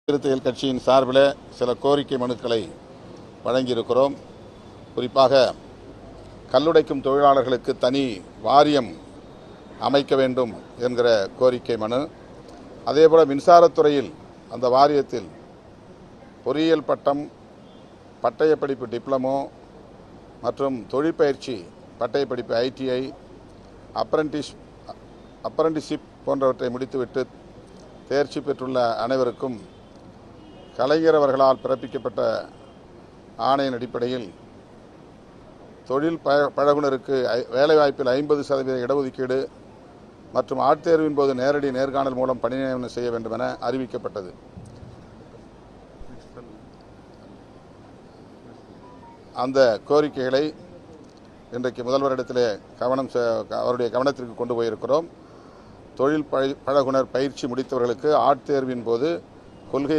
சிறுத்தைகள் கட்சியின் சார்பில் சில கோரிக்கை மனுக்களை வழங்கியிருக்கிறோம். குறிப்பாக கல்லுடைக்கும் தொழிலாளர்களுக்கு தனி வாரியம் அமைக்க வேண்டும் என்கிற கோரிக்கை மனு, அதேபோல் மின்சாரத்துறையில் அந்த வாரியத்தில் பொறியியல் பட்டம், பட்டயப்படிப்பு டிப்ளமோ மற்றும் தொழிற்பயிற்சி பட்டயப்படிப்பு ITI, அப்ரண்டிஸ்ஷிப் போன்றவற்றை முடித்துவிட்டு தேர்ச்சி பெற்றுள்ள அனைவருக்கும் கலைஞர் அவர்களால் பிறப்பிக்கப்பட்ட ஆணையின் அடிப்படையில் தொழில் பழகுனருக்கு வேலைவாய்ப்பில் 50% இடஒதுக்கீடு மற்றும் ஆட்தேர்வின் போது நேரடி நேர்காணல் மூலம் பணி நியமனம் செய்ய வேண்டும் என அறிவிக்கப்பட்டது. அந்த கோரிக்கைகளை இன்றைக்கு முதல்வரிடத்திலே அவருடைய கவனத்திற்கு கொண்டு போயிருக்கிறோம். தொழில் பழகுனர் பயிற்சி முடித்தவர்களுக்கு ஆட்தேர்வின் போது கொள்கை